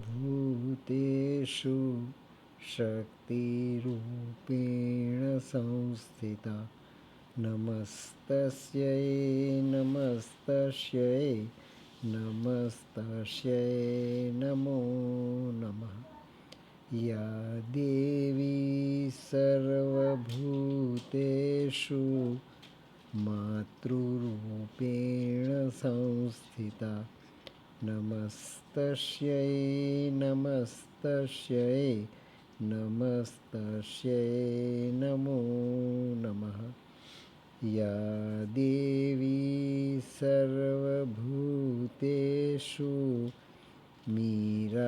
भूतेषु शक्तिरूपेण संस्थिता नमस्तस्यै नमस्तस्यै नमस्तस्यै नमो नमः या देवी सर्वभूतेषु मातृरूपेण संस्थिता नमस्तस्यै नमस्तस्यै नमस्तस्यै नमो नमः या देवी सर्वभूतेषु मीरारूपेण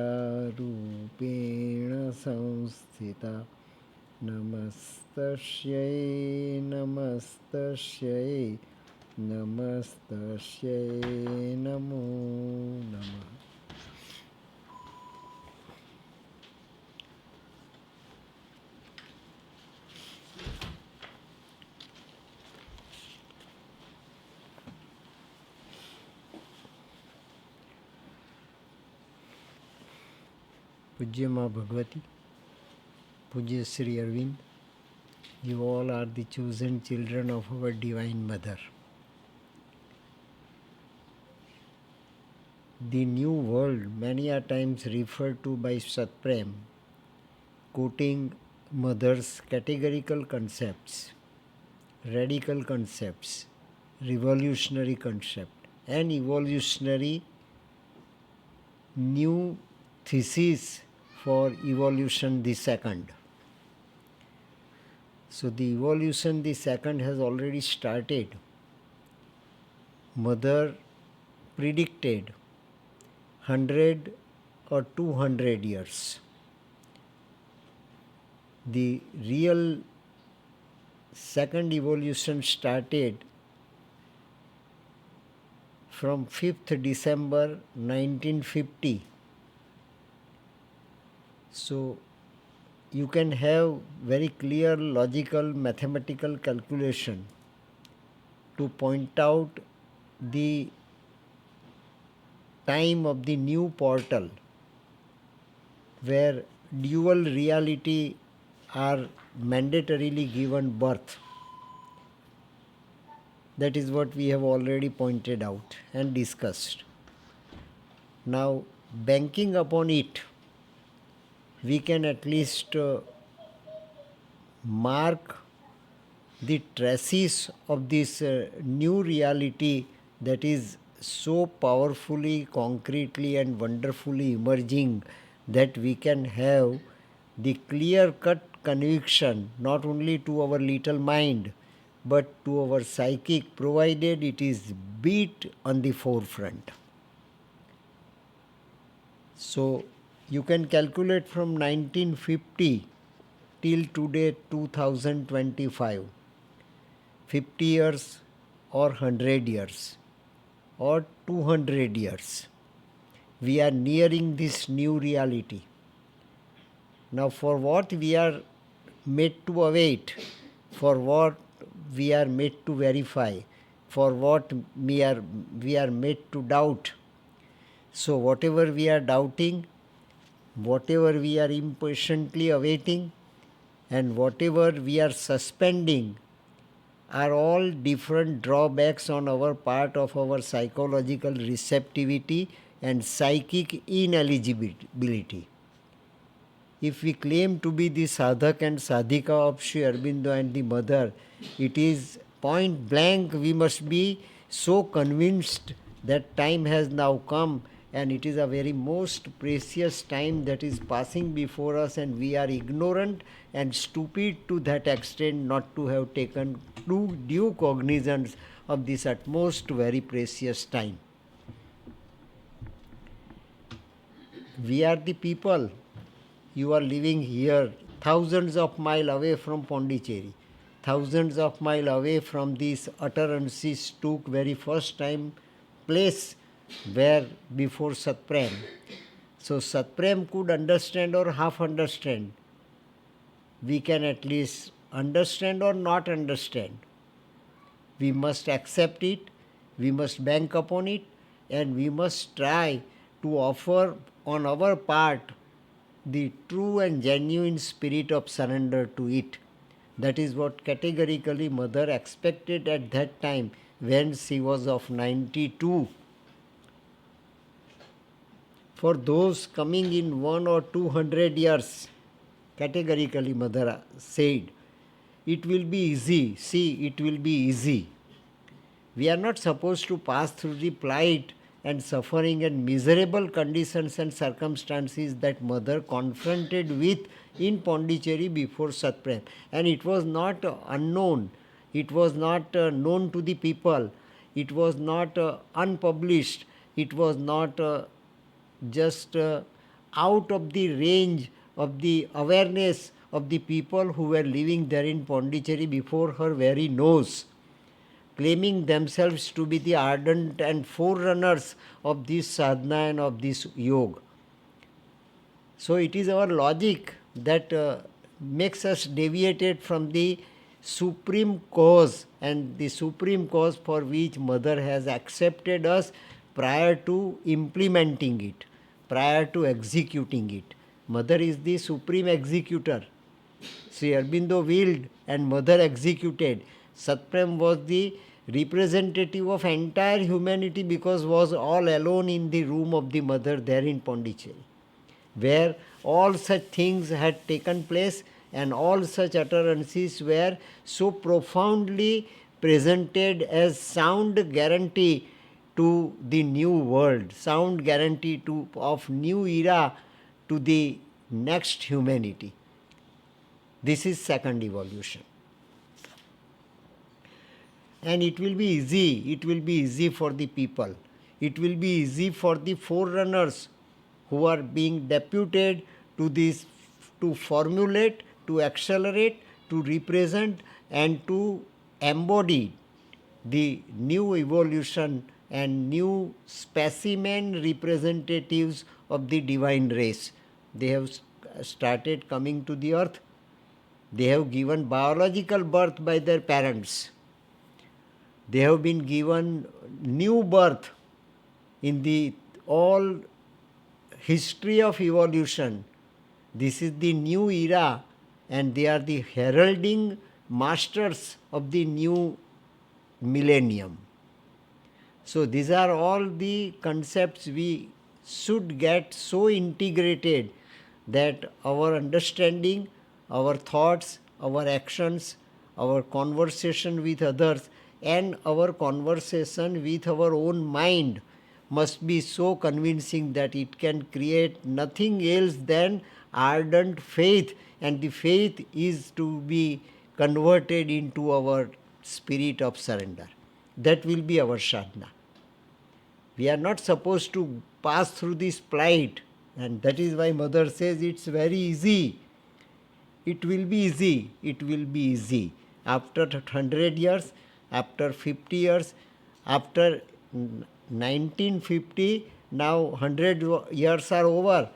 संस्थिता नमस्तस्यै नमस्तस्यै नमस्तस्यै नमो नमः पूज्य माँ भगवती, पूज्य Sri Arvind, you all are the chosen children of our Divine Mother. The new world, many a times referred to by Satprem, quoting Mother's categorical concepts, radical concepts, revolutionary concept, and evolutionary new thesis for evolution the second. So the evolution the second has already started. Mother predicted 100 or 200 years. The real second evolution started from 5th December 1950. So you can have very clear logical mathematical calculation to point out the time of the new portal where dual reality are mandatorily given birth. That is what we have already pointed out and discussed. Now, banking upon it, we can at least mark the traces of this new reality that is so powerfully, concretely and wonderfully emerging that we can have the clear-cut conviction not only to our little mind but to our psychic, provided it is beat on the forefront. So you can calculate from 1950 till today 2025, 50 years or 100 years or 200 years. We are nearing this new reality. Now for what we are made to await, for what we are made to verify, for what we are made to doubt. So whatever we are doubting, whatever we are impatiently awaiting, and whatever we are suspending are all different drawbacks on our part of our psychological receptivity and psychic ineligibility. If we claim to be the sadhak and sadhika of Sri Aurobindo and the mother, it is point blank we must be so convinced that time has now come and it is a very most precious time that is passing before us, and we are ignorant and stupid to that extent not to have taken due cognizance of this utmost very precious time. We are the people. You are living here thousands of miles away from Pondicherry, thousands of miles away from this utterances took very first time place where before Satprem. So Satprem could understand or half understand. We can at least understand or not understand. We must accept it, we must bank upon it, and we must try to offer on our part the true and genuine spirit of surrender to it. That is what categorically mother expected at that time when she was of 92. For those coming in 1 or 200 years, categorically mother said, it will be easy. See, it will be easy. We are not supposed to pass through the plight and suffering and miserable conditions and circumstances that mother confronted with in Pondicherry before Satprem. And it was not unknown. It was not known to the people. It was not unpublished. It was not just out of the range of the awareness of the people who were living there in Pondicherry before her very nose, claiming themselves to be the ardent and forerunners of this sadhana and of this yoga. So it is our logic that makes us deviated from the supreme cause, and the supreme cause for which mother has accepted us prior to implementing it, prior to executing it. Mother is the supreme executor. Sri Aurobindo willed and mother executed. Satprem was the representative of entire humanity because was all alone in the room of the mother there in Pondicherry, where all such things had taken place and all such utterances were so profoundly presented as sound guarantee to the new world, sound guarantee of new era to the next humanity. This is second evolution. And it will be easy for the people. It will be easy for the forerunners who are being deputed to this, to formulate, to accelerate, to represent, and to embody the new evolution and new specimen representatives of the divine race. They have started coming to the earth. They have given biological birth by their parents. They have been given new birth in the all history of evolution. This is the new era, and they are the heralding masters of the new millennium. So these are all the concepts we should get so integrated that our understanding, our thoughts, our actions, our conversation with others, and our conversation with our own mind must be so convincing that it can create nothing else than ardent faith, and the faith is to be converted into our spirit of surrender. That will be our sadhana. We are not supposed to pass through this plight, and that is why mother says it's very easy. It will be easy. It will be easy. After 100 years, after 50 years, after 1950, now 100 years are over.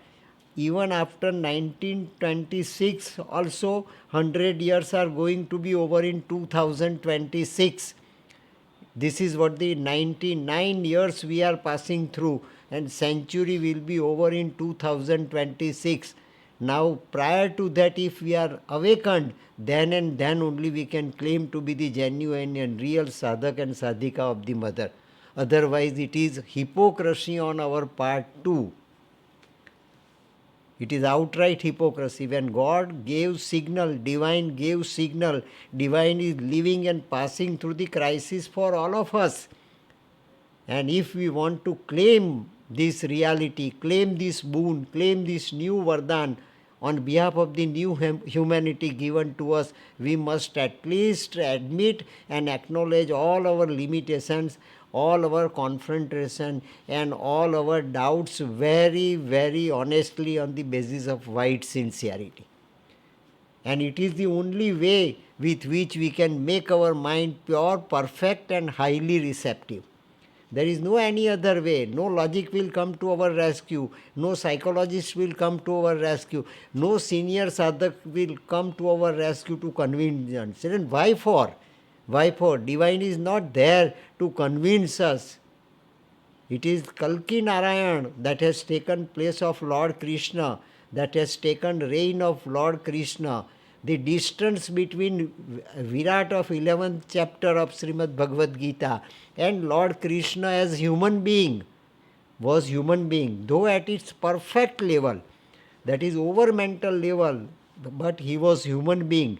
Even after 1926, also 100 years are going to be over in 2026. This is what the 99 years we are passing through, and century will be over in 2026. Now, prior to that, if we are awakened, then and then only we can claim to be the genuine and real sadhak and sadhika of the mother. Otherwise, it is hypocrisy on our part too. It is outright hypocrisy. When God gave signal, divine gave signal, divine is living and passing through the crisis for all of us. And if we want to claim this reality, claim this boon, claim this new vardhan on behalf of the new humanity given to us, we must at least admit and acknowledge all our limitations, all our confrontation, and all our doubts very, very honestly on the basis of wide sincerity. And it is the only way with which we can make our mind pure, perfect, and highly receptive. There is no any other way. No logic will come to our rescue. No psychologist will come to our rescue. No senior sadhak will come to our rescue to convince us. And why for? Why for? Divine is not there to convince us. It is Kalki Narayan that has taken place of Lord Krishna, that has taken reign of Lord Krishna. The distance between Virat of 11th chapter of Srimad Bhagavad Gita and Lord Krishna as human being was human being, though at its perfect level, that is over mental level, but he was human being,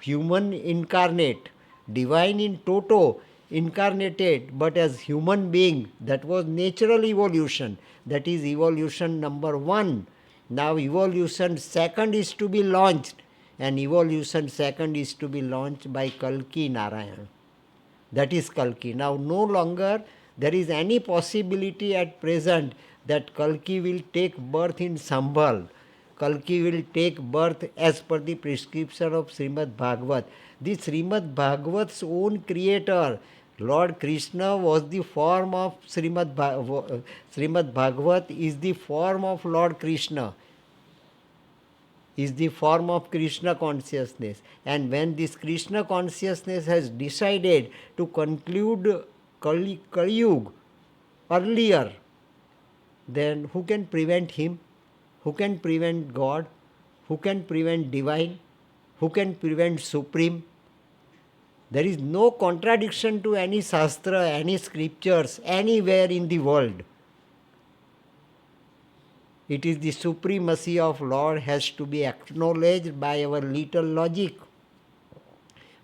human incarnate, divine in toto, incarnated, but as human being. That was natural evolution. That is evolution number one. Now evolution second is to be launched, and evolution second is to be launched by Kalki Narayan. That is Kalki. Now no longer there is any possibility at present that Kalki will take birth in Sambhal. Kalki will take birth as per the prescription of Srimad Bhagavat. The Srimad Bhagavat's own creator, Lord Krishna, was the form of Srimad Bhagavat is the form of Lord Krishna, is the form of Krishna consciousness. And when this Krishna consciousness has decided to conclude Kali Yuga earlier, then who can prevent him? Who can prevent God? Who can prevent divine? Who can prevent supreme? There is no contradiction to any Shastra, any scriptures, anywhere in the world. It is the supremacy of Lord has to be acknowledged by our little logic,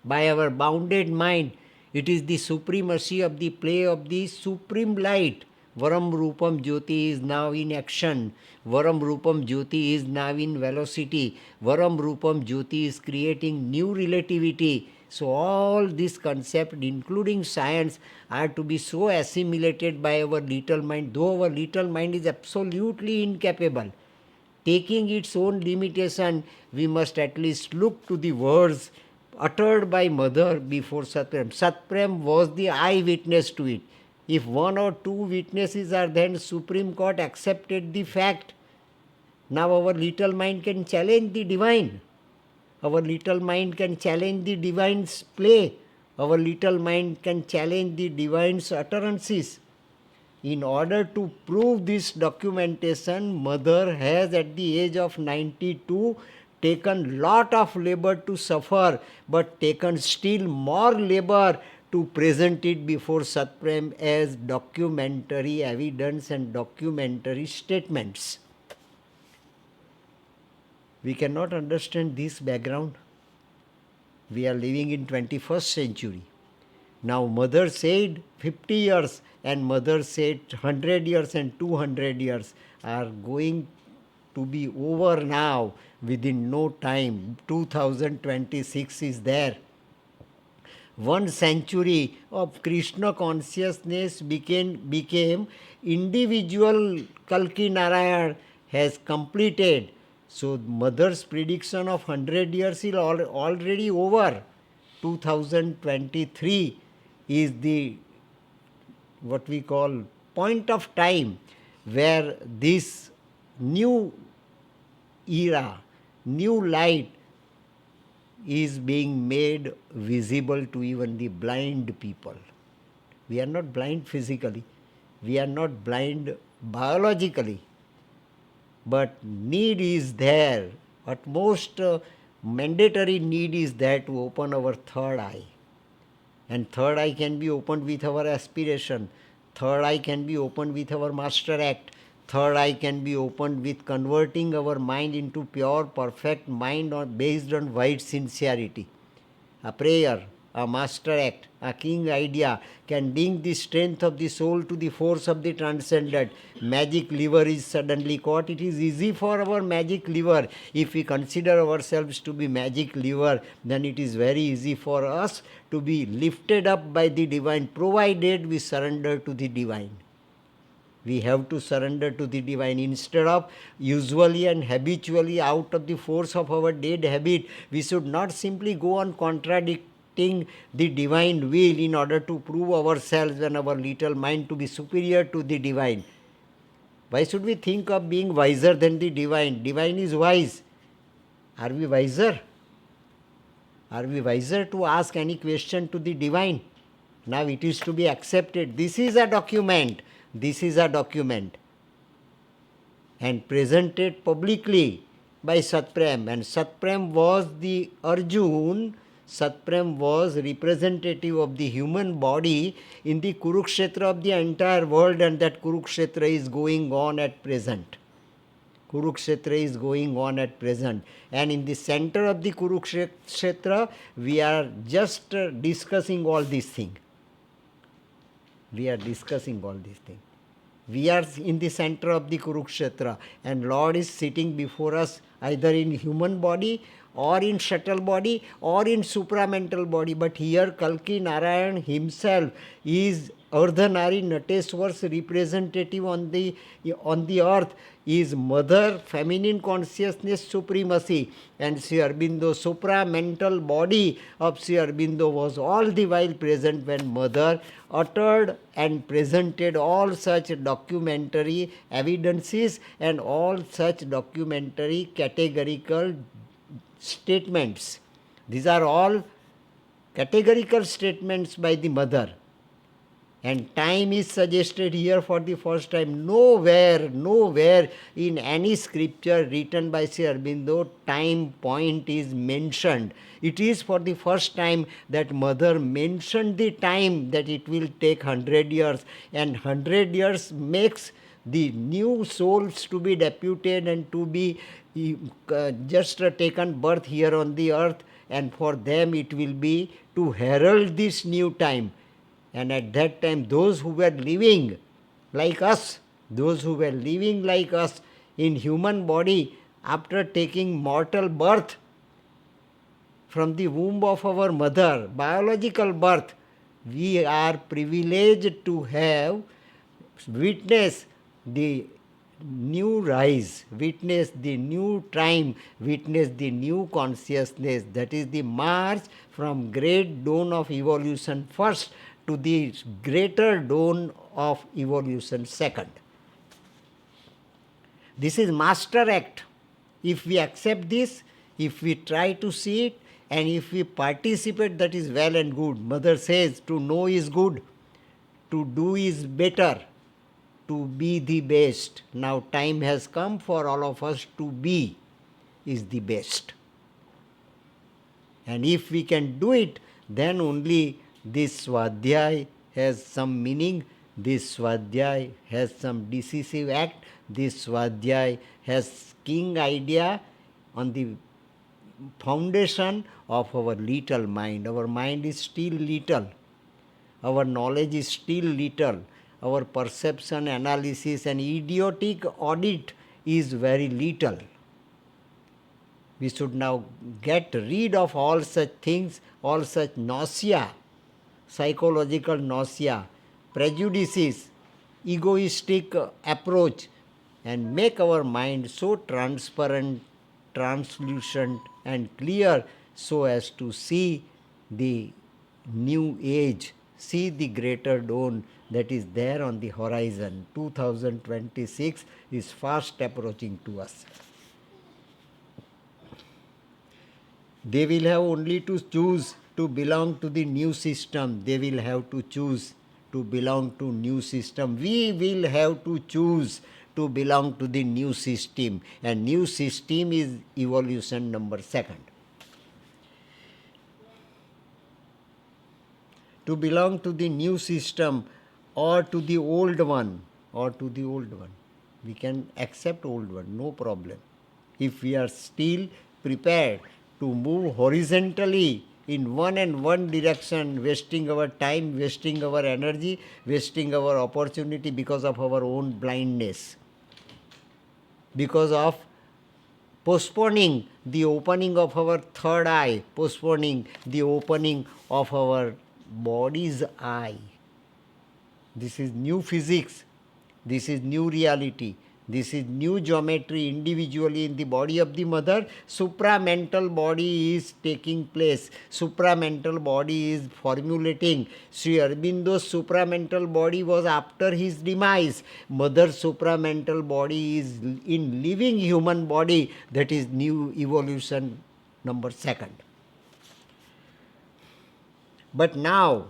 by our bounded mind. It is the supremacy of the play of the supreme light. Varam Rupam Jyoti is now in action. Varam Rupam Jyoti is now in velocity. Varam Rupam Jyoti is creating new relativity. So all this concept, including science, are to be so assimilated by our little mind, though our little mind is absolutely incapable. Taking its own limitation, we must at least look to the words uttered by mother before Satprem. Satprem was the eyewitness to it. If one or two witnesses are, then Supreme Court accepted the fact. Now our little mind can challenge the divine. Our little mind can challenge the divine's play. Our little mind can challenge the divine's utterances. In order to prove this documentation, mother has at the age of 92 taken lot of labor to suffer, but taken still more labor to present it before Satprem as documentary evidence and documentary statements. We cannot understand this background. We are living in 21st century. Now mother said 50 years and mother said 100 years and 200 years are going to be over now within no time. 2026 is there. 1 century of Krishna consciousness became individual Kalki Narayan has completed. So mother's prediction of 100 years is already over. 2023 is the what we call point of time where this new era, new light is being made visible to even the blind people. We are not blind physically, we are not blind biologically, but need is there. At most mandatory need is there to open our third eye. And third eye can be opened with our aspiration. Third eye can be opened with our master act. Third eye can be opened with converting our mind into pure, perfect mind based on wide sincerity. A prayer, a master act, a king idea can bring the strength of the soul to the force of the transcendent. Magic liver is suddenly caught. It is easy for our magic liver. If we consider ourselves to be magic liver, then it is very easy for us to be lifted up by the divine, provided we surrender to the divine. We have to surrender to the divine. Instead of usually and habitually out of the force of our dead habit, we should not simply go on contradicting the divine will in order to prove ourselves and our little mind to be superior to the divine. Why should we think of being wiser than the divine? Divine is wise. Are we wiser? Are we wiser to ask any question to the divine? Now it is to be accepted. This is a document. This is a document and presented publicly by Satprem. And Satprem was the Arjun. Satprem was representative of the human body in the Kurukshetra of the entire world, and that Kurukshetra is going on at present. Kurukshetra is going on at present. And in the center of the Kurukshetra, we are just discussing all these things. We are discussing all these things. We are in the center of the Kurukshetra, and Lord is sitting before us either in human body or in subtle body or in supramental body. But here Kalki Narayan himself is Ardhanari Nateswar's representative on the earth, is mother, feminine consciousness, supremacy, and Sri Aurobindo, supramental body of Sri Aurobindo was all the while present when mother uttered and presented all such documentary evidences and all such documentary categorical statements. These are all categorical statements by the mother. And time is suggested here for the first time. Nowhere in any scripture written by Sri Aurobindo, time point is mentioned. It is for the first time that mother mentioned the time, that it will take 100 years. And 100 years makes the new souls to be deputed and to be just taken birth here on the earth. And for them it will be to herald this new time. And at that time, those who were living like us in human body, after taking mortal birth from the womb of our mother, biological birth, we are privileged to have witnessed the new rise, witness the new time, witness the new consciousness. That is the march from great dawn of evolution first to the greater dawn of evolution second. This is master act. If we accept this, if we try to see it, and if we participate, that is well and good. Mother says to know is good, to do is better, to be the best. Now time has come for all of us to be is the best. And if we can do it, then only this Swadhyay has some meaning, this Swadhyay has some decisive act, this Swadhyay has king idea on the foundation of our little mind. Our mind is still little, our knowledge is still little, our perception, analysis and idiotic audit is very little. We should now get rid of all such things, all such nausea, psychological nausea, prejudices, egoistic approach, and make our mind so transparent, translucent and clear so as to see the new age, see the greater dawn that is there on the horizon. 2026 is fast approaching to us. They will have only to choose to belong to the new system. They will have to choose to belong to new system. We will have to choose to belong to the new system. And new system is evolution number second. To belong to the new system or to the old one, we can accept old one, no problem. If we are still prepared to move horizontally in one and one direction, wasting our time, wasting our energy, wasting our opportunity because of our own blindness, because of postponing the opening of our third eye, postponing the opening of our body's eye. This is new physics, this is new reality, this is new geometry individually in the body of the mother. Supramental body is taking place. Supramental body is formulating. Sri Aurobindo's supramental body was after his demise. Mother's supramental body is in living human body. That is new evolution number second. But now,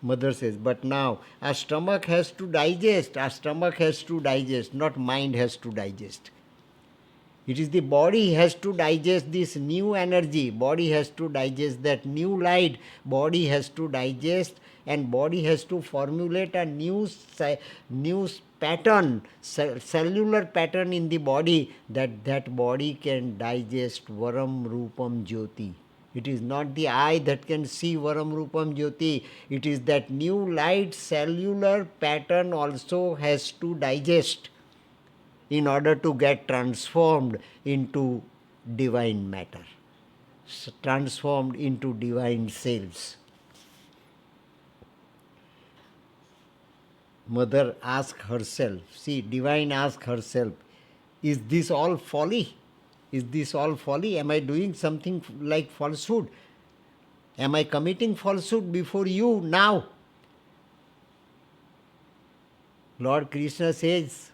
Mother says, but now our stomach has to digest. Our stomach has to digest, not mind has to digest. It is the body has to digest this new energy. Body has to digest that new light. Body has to digest, and body has to formulate a new pattern, cellular pattern in the body, that body can digest Varam Rupam Jyoti. It is not the eye that can see Varam Rupam Jyoti. It is that new light cellular pattern also has to digest in order to get transformed into divine matter, transformed into divine selves. Mother asks herself, see, divine asks herself, is this all folly? Is this all folly? Am I doing something like falsehood? Am I committing falsehood before you now? Lord Krishna says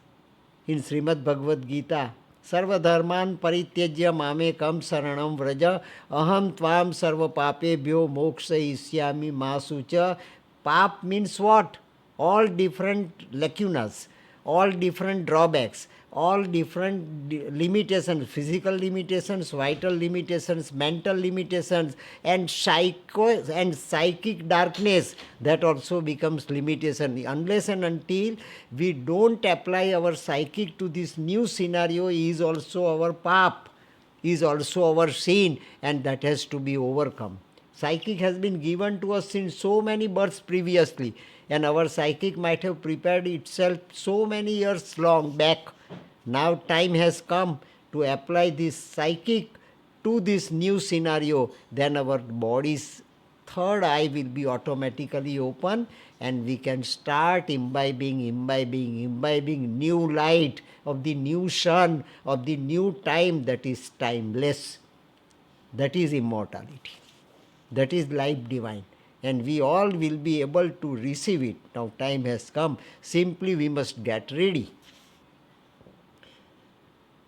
in Srimad Bhagavad Gita, Sarvadharman parityajya mamekam saranam vraja aham tvam sarva papebhyo mokshayishyami masucha. Pap means what? All different lacunas, all different drawbacks, all different limitations, physical limitations, vital limitations, mental limitations, and psychic darkness, that also becomes limitation. Unless and until we don't apply our psychic to this new scenario, is also our pap, is also our sin, and that has to be overcome. Psychic has been given to us in so many births previously, and our psychic might have prepared itself so many years long back. Now time has come to apply this psychic to this new scenario. Then our body's third eye will be automatically open, and we can start imbibing new light of the new sun, of the new time that is timeless. That is immortality. That is life divine. And we all will be able to receive it. Now time has come. Simply we must get ready.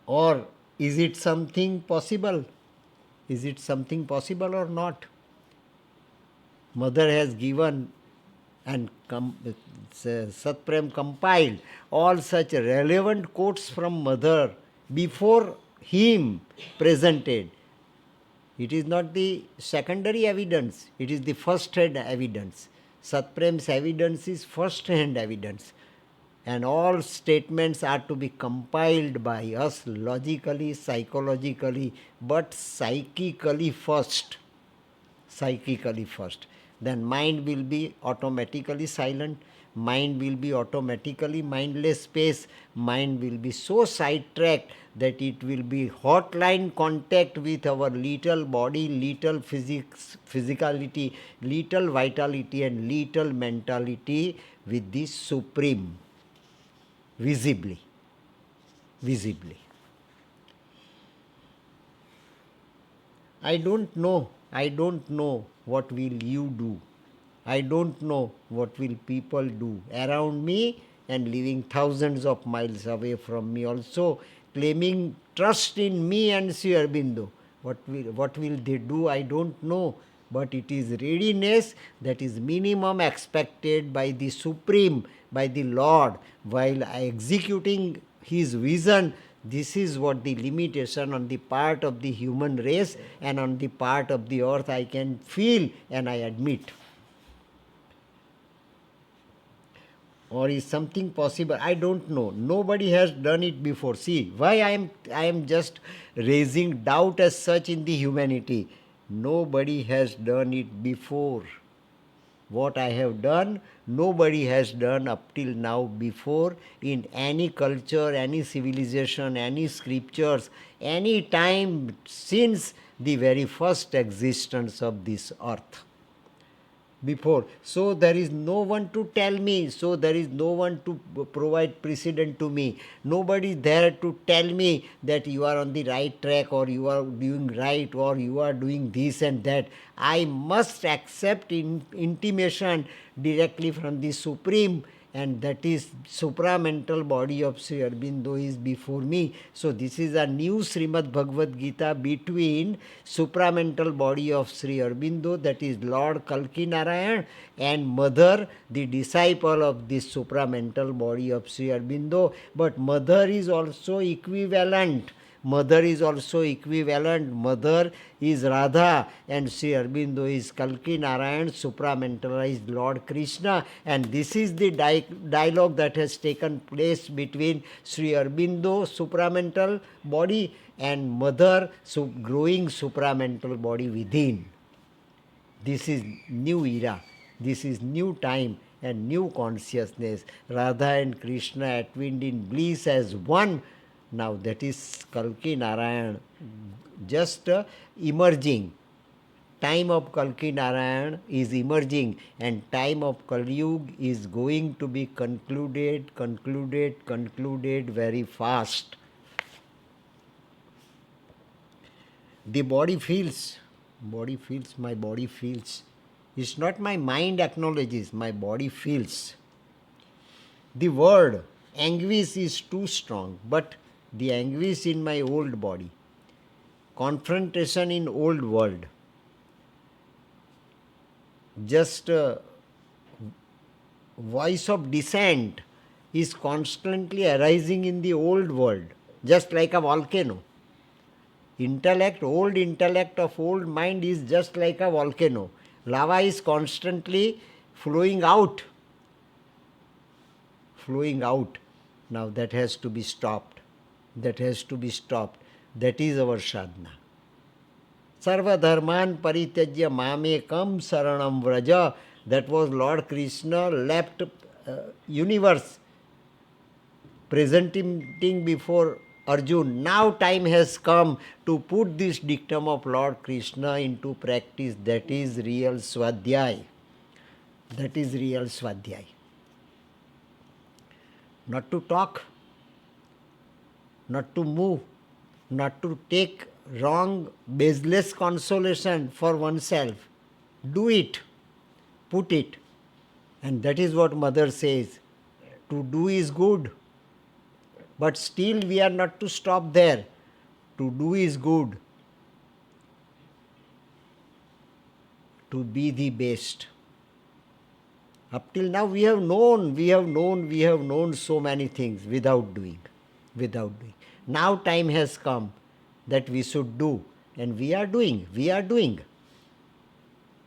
Or is it something possible? Is it something possible or not? Mother has given and Satprem compiled all such relevant quotes from Mother before him presented. It is not the secondary evidence, it is the first-hand evidence. Satprem's evidence is first-hand evidence. And all statements are to be compiled by us logically, psychologically, but psychically first. Psychically first. Then mind will be automatically silent. Mind will be automatically mindless space. Mind will be so sidetracked that it will be hotline contact with our little body, little physicality, little vitality, and little mentality with the Supreme. Visibly. I don't know what will you do. I don't know what will people do around me and living thousands of miles away from me also, claiming trust in me and Sri Aurobindo. What will they do? I don't know. But it is readiness that is minimum expected by the Supreme, by the Lord, while executing His vision. This is what the limitation on the part of the human race and on the part of the earth I can feel and I admit. Or is something possible? I don't know. Nobody has done it before. See, why I am just raising doubt as such in the humanity. Nobody has done it before. What I have done, nobody has done up till now before in any culture, any civilization, any scriptures, any time since the very first existence of this earth. Before. So there is no one to tell me, so there is no one to provide precedent to me. Nobody there to tell me that you are on the right track or you are doing right or you are doing this and that. I must accept intimation directly from the Supreme and that is supramental body of Sri Aurobindo is before me. So this is a new Srimad Bhagavad Gita between supramental body of Sri Aurobindo, that is Lord Kalki Narayan, and Mother, the disciple of this supramental body of Sri Aurobindo. But Mother is also equivalent. Mother is also equivalent. Mother is Radha and Sri Aurobindo is Kalki Narayan, supramentalized Lord Krishna. And this is the dialogue that has taken place between Sri Aurobindo, supramental body, and Mother, growing supramental body within. This is new era. This is new time and new consciousness. Radha and Krishna atwined in bliss as one. Now that is Kalki Narayan just emerging. Time of Kalki Narayan is emerging, and time of Kali Yuga is going to be concluded very fast. The body feels, my body feels. It's not my mind acknowledges, my body feels. The word anguish is too strong, but the anguish in my old body, confrontation in old world, just voice of dissent is constantly arising in the old world, just like a volcano. Old intellect of old mind is just like a volcano. Lava is constantly flowing out. Now that has to be stopped. That is our sadhana. Sarva dharman parityajya mamekam saranam vraja. That was Lord Krishna left universe presenting before Arjun. Now time has come to put this dictum of Lord Krishna into practice. That is real Swadhyay. Not to talk, not to move, not to take wrong, baseless consolation for oneself. Do it, put it. And that is what Mother says. To do is good. But still we are not to stop there. To do is good. To be the best. Up till now we have known so many things without doing. Now time has come that we should do, and we are doing.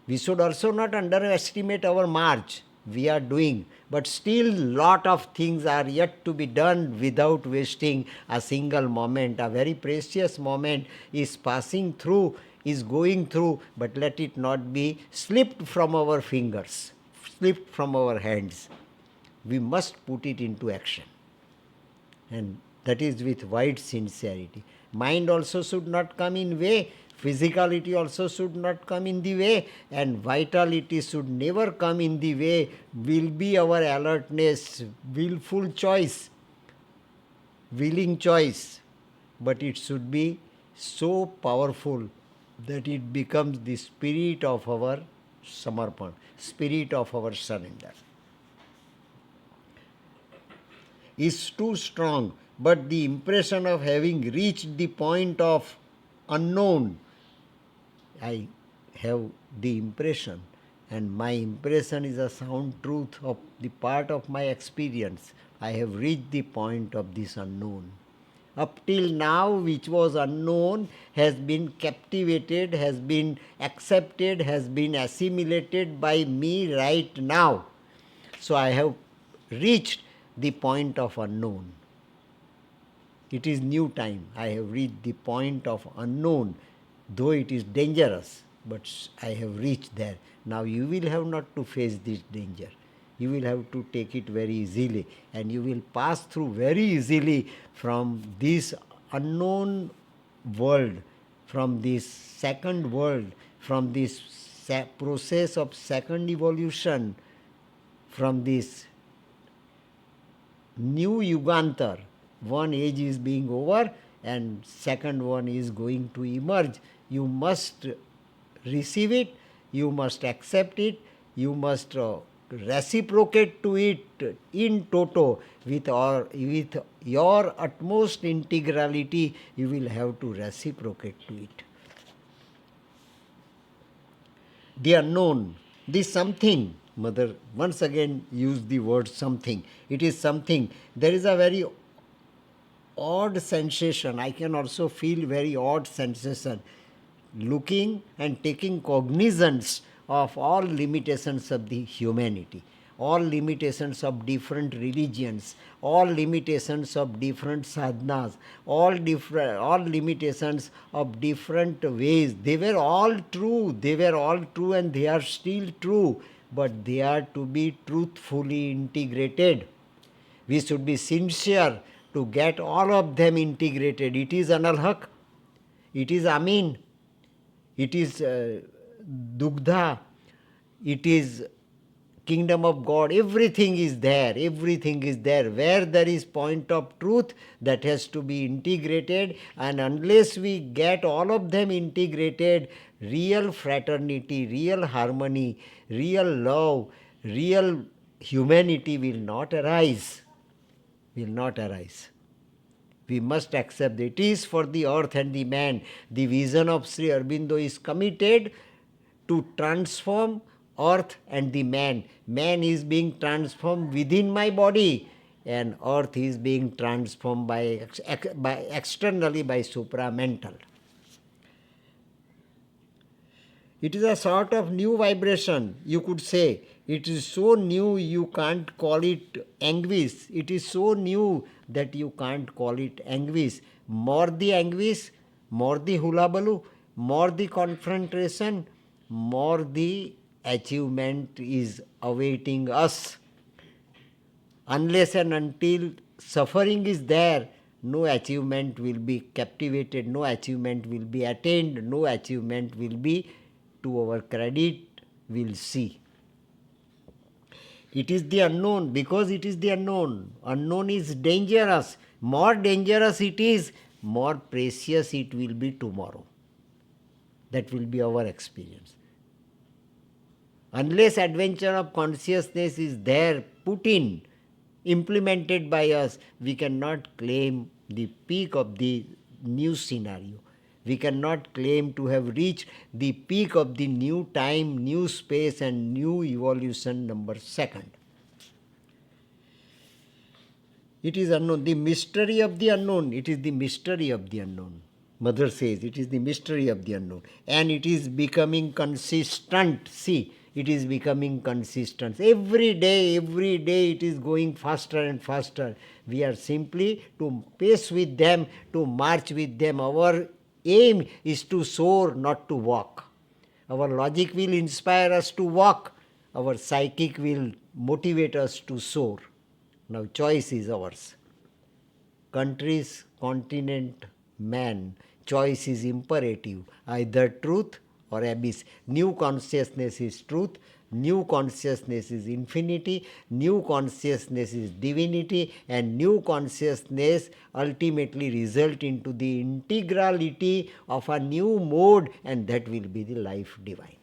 We should also not underestimate our march. We are doing, but still lot of things are yet to be done without wasting a single moment. A very precious moment is passing through, is going through, but let it not be slipped from our fingers, slipped from our hands. We must put it into action, and that is with wide sincerity. Mind also should not come in way. Physicality also should not come in the way, and vitality should never come in the way. Will be our alertness, willful choice, willing choice, but it should be so powerful that it becomes the spirit of our samarpan, spirit of our surrender. Is too strong, but the impression of having reached the point of unknown, I have the impression, and my impression is a sound truth of the part of my experience. I have reached the point of this unknown. Up till now, which was unknown, has been captivated, has been accepted, has been assimilated by me right now. So I have reached the point of unknown. It is new time. I have reached the point of unknown. Though it is dangerous, but I have reached there. Now you will have not to face this danger. You will have to take it very easily, and you will pass through very easily from this unknown world, from this second world, from this process of second evolution, from this new Yugantar. One age is being over and second one is going to emerge. You must receive it, you must accept it, you must reciprocate to it in toto with your utmost integrality. You will have to reciprocate to it. The unknown, this something, mother once again used the word something. It is something. There is a very odd sensation. I can also feel very odd sensation looking and taking cognizance of all limitations of the humanity, all limitations of different religions, all limitations of different sadhanas, all limitations of different ways. They were all true. They were all true and they are still true, but they are to be truthfully integrated. We should be sincere to get all of them integrated. It is Anal Haq, it is Amin, it is Dugdha, it is kingdom of God. Everything is there. Everything is there. Where there is point of truth, that has to be integrated. And unless we get all of them integrated, real fraternity, real harmony, real love, real humanity will not arise. Will not arise. We must accept that it is for the earth and the man. The vision of Sri Aurobindo is committed to transform earth and the man. Man is being transformed within my body, and earth is being transformed by externally by supramental. It is a sort of new vibration, you could say. It is so new you can't call it anguish. It is so new that you can't call it anguish. More the anguish, more the hulabaloo, more the confrontation, more the achievement is awaiting us. Unless and until suffering is there, no achievement will be captivated, no achievement will be attained, no achievement will be to our credit, we'll see. It is the unknown, because it is the unknown. Unknown is dangerous. More dangerous it is, more precious it will be tomorrow. That will be our experience. Unless adventure of consciousness is there, put in, implemented by us, we cannot claim the peak of the new scenario. We cannot claim to have reached the peak of the new time, new space and new evolution number second. It is unknown. The mystery of the unknown. It is the mystery of the unknown. Mother says it is the mystery of the unknown. And it is becoming consistent. See, it is becoming consistent. Every day it is going faster and faster. We are simply to pace with them, to march with them. Our aim is to soar, not to walk. Our logic will inspire us to walk. Our psychic will motivate us to soar. Now choice is ours. Countries, continent, man, choice is imperative. Either truth or abyss. New consciousness is truth. New consciousness is infinity, new consciousness is divinity, and new consciousness ultimately result into the integrality of a new mode, and that will be the life divine.